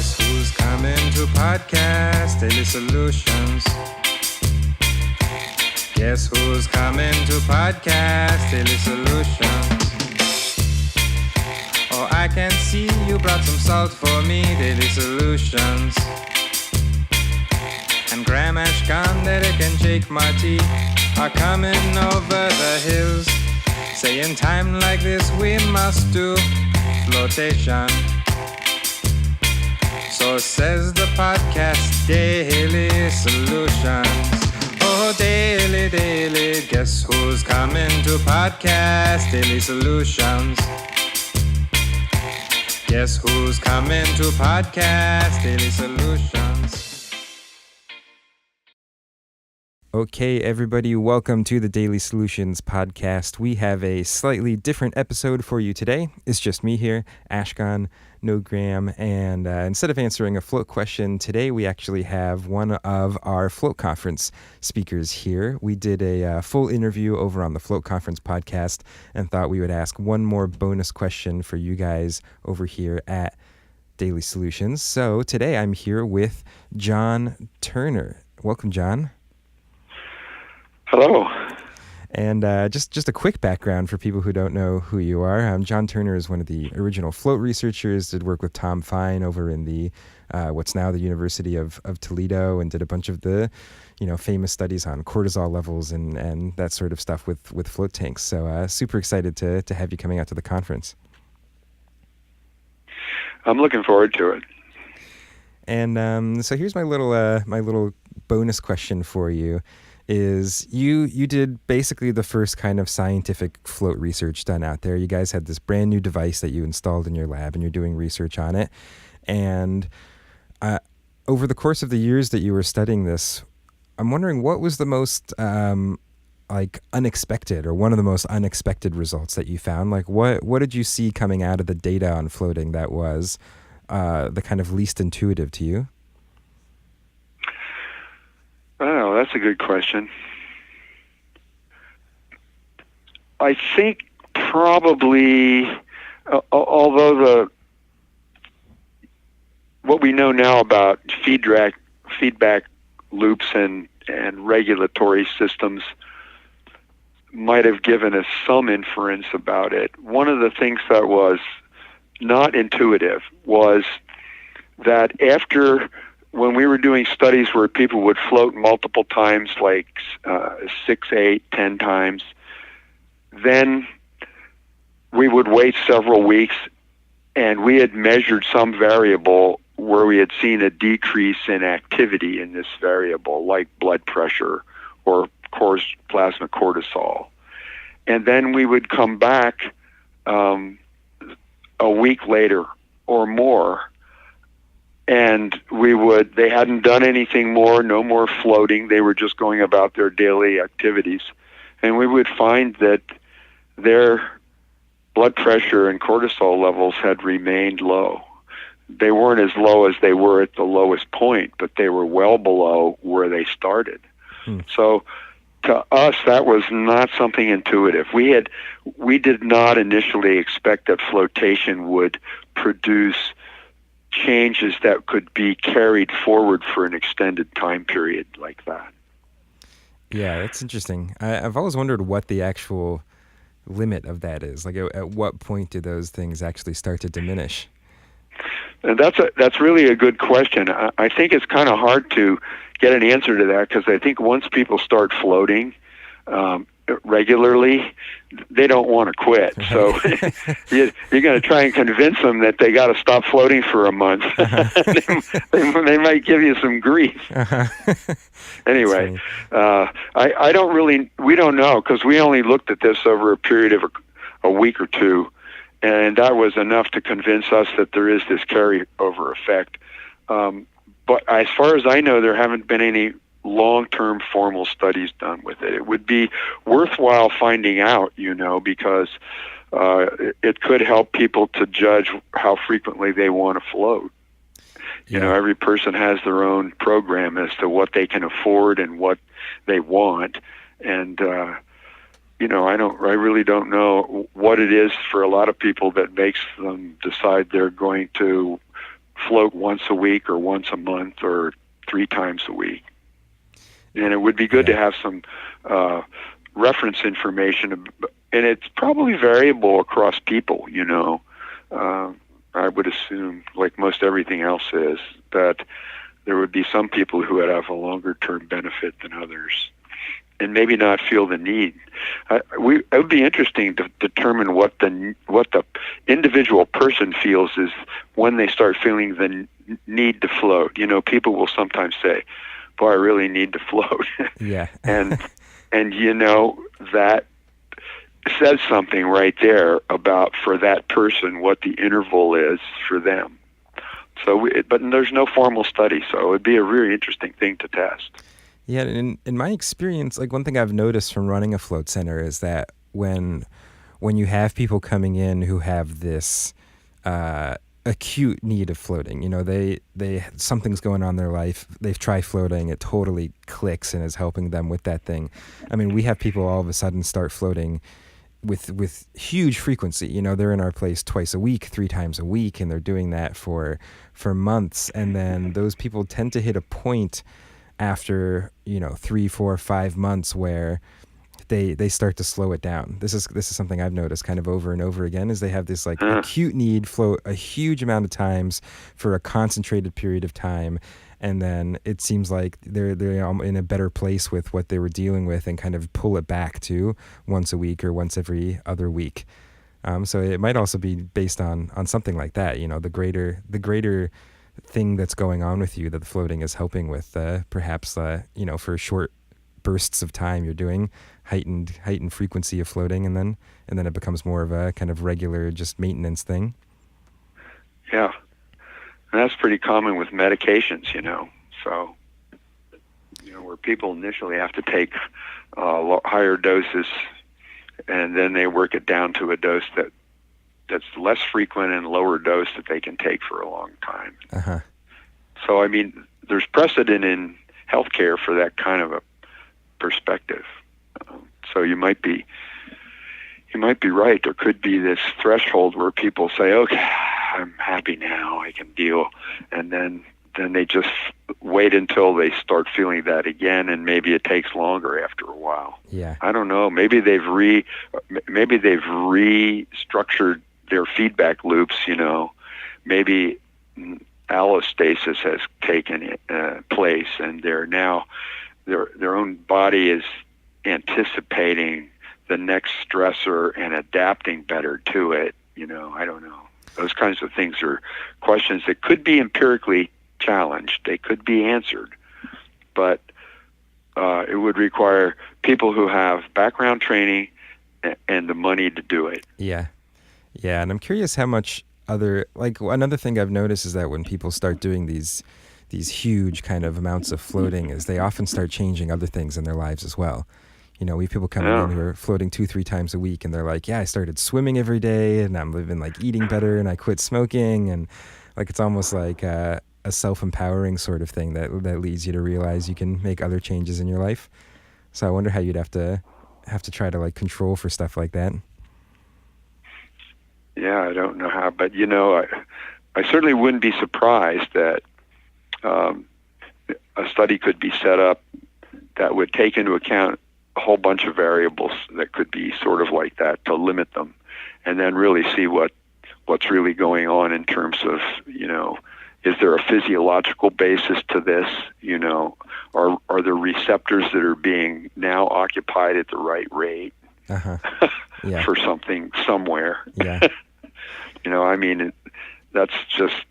Guess who's coming to podcast Daily Solutions? Guess who's coming to podcast Daily Solutions? Oh, I can see you brought some salt for me, Daily Solutions. And Graham Ashkahn, Derek and Jake Marty are coming over the hills, saying time like this we must do flotation. So says the podcast Daily Solutions. Oh, daily, daily, guess who's coming to podcast Daily Solutions? Guess who's coming to podcast Daily Solutions? Okay, everybody, welcome to the Daily Solutions podcast. We have a slightly different episode for you today. It's just me here, Ashkahn, no Graham, and instead of answering a float question today, we actually have one of our float conference speakers here. We did a full interview over on the Float Conference podcast and thought we would ask one more bonus question for you guys over here at Daily Solutions. So today I'm here with John Turner. Welcome, John. Hello. And just a quick background for people who don't know who you are. John Turner is one of the original float researchers, did work with Tom Fine over in the what's now the University of Toledo, and did a bunch of the famous studies on cortisol levels and that sort of stuff with float tanks. So super excited to have you coming out to the conference. I'm looking forward to it. And so here's my little bonus question for you. Is you did basically the first kind of scientific float research done out there. You guys had this brand new device that you installed in your lab and you're doing research on it. And over the course of the years that you were studying this, I'm wondering what was the most unexpected, or one of the most unexpected results that you found? Like what did you see coming out of the data on floating that was the kind of least intuitive to you? Oh, that's a good question. I think probably, although what we know now about feedback loops and regulatory systems might have given us some inference about it. One of the things that was not intuitive was that when we were doing studies where people would float multiple times, like 6, 8, 10 times, then we would wait several weeks, and we had measured some variable where we had seen a decrease in activity in this variable, like blood pressure or plasma cortisol. And then we would come back a week later or more, and they hadn't done anything more, no more floating. They were just going about their daily activities. And we would find that their blood pressure and cortisol levels had remained low. They weren't as low as they were at the lowest point, but they were well below where they started. So to us, that was not something intuitive. We did not initially expect that flotation would produce changes that could be carried forward for an extended time period like that. Yeah, that's interesting. I've always wondered what the actual limit of that is. Like, at what point do those things actually start to diminish? And that's really a good question. I think it's kind of hard to get an answer to that, because I think once people start floating regularly, they don't want to quit. Right. So you're going to try and convince them that they got to stop floating for a month. They might give you some grief. Anyway, we don't know, because we only looked at this over a period of a week or two, and that was enough to convince us that there is this carryover effect. But as far as I know, there haven't been any long-term formal studies done with it. It would be worthwhile finding out, because it could help people to judge how frequently they want to float. Yeah. Every person has their own program as to what they can afford and what they want. And, I really don't know what it is for a lot of people that makes them decide they're going to float once a week or once a month or 3 times a week. And it would be good to have some reference information, and it's probably variable across people, I would assume, like most everything else is, that there would be some people who would have a longer-term benefit than others, and maybe not feel the need. It would be interesting to determine what the individual person feels is when they start feeling the need to float. People will sometimes say, "Boy, I really need to float." Yeah. and that says something right there about, for that person, what the interval is for them. So, but there's no formal study, so it would be a really interesting thing to test. Yeah, in my experience, like one thing I've noticed from running a float center is that when you have people coming in who have this acute need of floating, they something's going on in their life, they've tried floating, it totally clicks and is helping them with that thing. I mean, we have people all of a sudden start floating with huge frequency. They're in our place twice a week, 3 times a week, and they're doing that for months. And then those people tend to hit a point after 3, 4, 5 months where they start to slow it down. This is something I've noticed kind of over and over again, is they have this like acute need, float a huge amount of times for a concentrated period of time, and then it seems like they're in a better place with what they were dealing with and kind of pull it back to once a week or once every other week. So it might also be based on something like that, the greater thing that's going on with you that the floating is helping with, perhaps for short bursts of time you're doing heightened frequency of floating, and then it becomes more of a kind of regular just maintenance thing. Yeah. And that's pretty common with medications, so, where people initially have to take higher doses, and then they work it down to a dose that's less frequent and lower dose that they can take for a long time. Uh-huh. So, I mean, there's precedent in healthcare for that kind of a perspective. So you might be right. There could be this threshold where people say, "Okay, I'm happy now, I can deal," and then they just wait until they start feeling that again, and maybe it takes longer after a while. Yeah. I don't know. Maybe they've restructured their feedback loops. Maybe allostasis has taken place, and they're now their own body is anticipating the next stressor and adapting better to it. I don't know. Those kinds of things are questions that could be empirically challenged. They could be answered, but it would require people who have background training and the money to do it. Yeah. And I'm curious how much another thing I've noticed is that when people start doing these huge kind of amounts of floating, is they often start changing other things in their lives as well. We have people coming in who are floating 2-3 times a week, and they're like, "Yeah, I started swimming every day, and I'm living like eating better, and I quit smoking," and like it's almost like a self-empowering sort of thing that leads you to realize you can make other changes in your life. So I wonder how you'd have to try to like control for stuff like that. Yeah, I don't know how, but I certainly wouldn't be surprised that a study could be set up that would take into account a whole bunch of variables that could be sort of like that, to limit them, and then really see what's really going on in terms of, is there a physiological basis to this? Are there receptors that are being now occupied at the right rate Yeah. for something somewhere? Yeah. I mean, that's just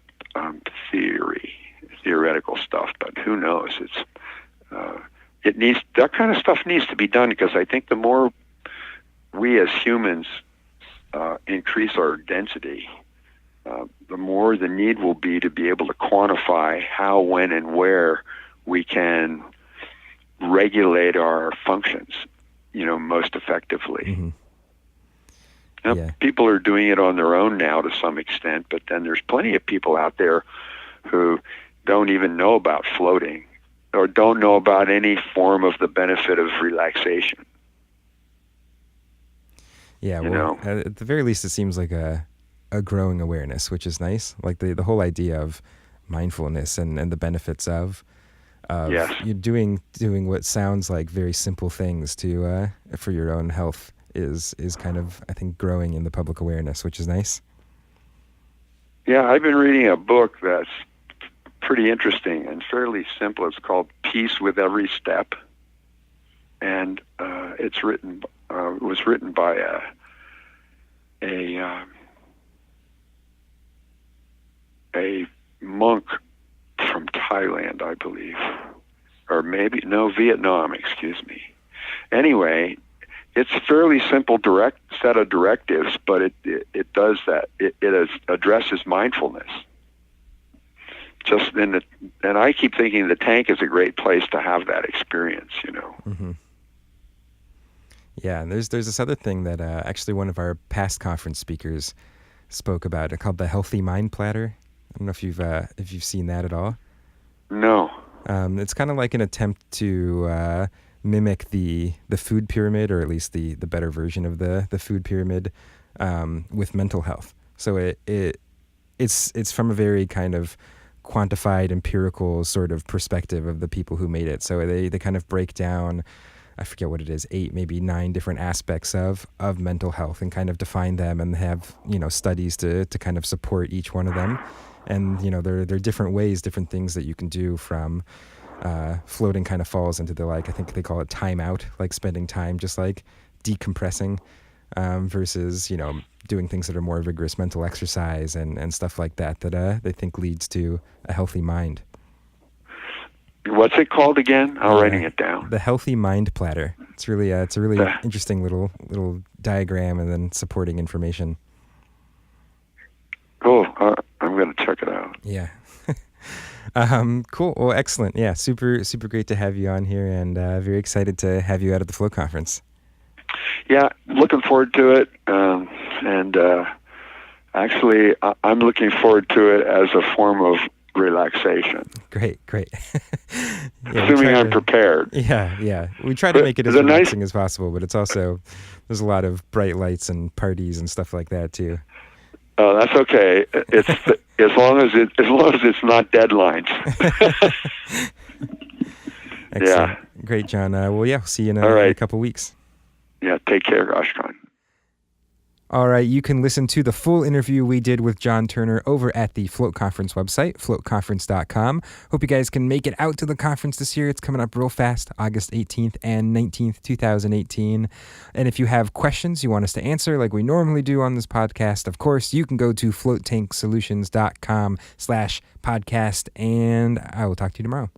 theoretical stuff, but who knows? That kind of stuff needs to be done, because I think the more we as humans increase our density, the more the need will be to be able to quantify how, when, and where we can regulate our functions, most effectively. Mm-hmm. People are doing it on their own now to some extent, but then there's plenty of people out there who don't even know about floating, or don't know about any form of the benefit of relaxation. Yeah, at the very least, it seems like a growing awareness, which is nice. Like the whole idea of mindfulness and the benefits of Yes. you doing what sounds like very simple things to for your own health is kind of, I think, growing in the public awareness, which is nice. Yeah, I've been reading a book that's pretty interesting and fairly simple. It's called Peace with Every Step, and it was written by a monk from Thailand, I believe, or maybe Vietnam. Excuse me. Anyway, it's a fairly simple set of directives, but it does that. It addresses mindfulness. And I keep thinking the tank is a great place to have that experience. Mm-hmm. Yeah, and there's this other thing that actually one of our past conference speakers spoke about, called the healthy mind platter. I don't know if you've seen that at all. No. It's kind of like an attempt to mimic the food pyramid, or at least the better version of the food pyramid, with mental health. So it's from a very kind of quantified, empirical sort of perspective of the people who made it. So they kind of break down, I forget what it is, 8, maybe 9 different aspects of mental health, and kind of define them, and have, studies to kind of support each one of them. And, there are different ways, different things that you can do, from floating kind of falls into I think they call it time out, like spending time just like decompressing, versus, doing things that are more vigorous mental exercise and stuff like that they think leads to a healthy mind. What's it called again? I'm writing it down. The healthy mind platter. It's a really interesting little diagram, and then supporting information. Cool. I'm going to check it out. Yeah. Cool. Well, excellent. Yeah. Super great to have you on here, and very excited to have you out at the Float Conference. Yeah. Looking forward to it. Actually, I'm looking forward to it as a form of relaxation. Great. Yeah, assuming I'm prepared. Yeah. We try to make it as relaxing as possible, but it's also, there's a lot of bright lights and parties and stuff like that too. Oh, that's okay. It's as long as it's not deadlines. Excellent. Yeah. Great, John. We'll see you in a couple weeks. Yeah. Take care, Ashkahn. All right, you can listen to the full interview we did with John Turner over at the Float Conference website, floatconference.com. Hope you guys can make it out to the conference this year. It's coming up real fast, August 18th and 19th, 2018. And if you have questions you want us to answer, like we normally do on this podcast, of course, you can go to floattanksolutions.com/podcast, and I will talk to you tomorrow.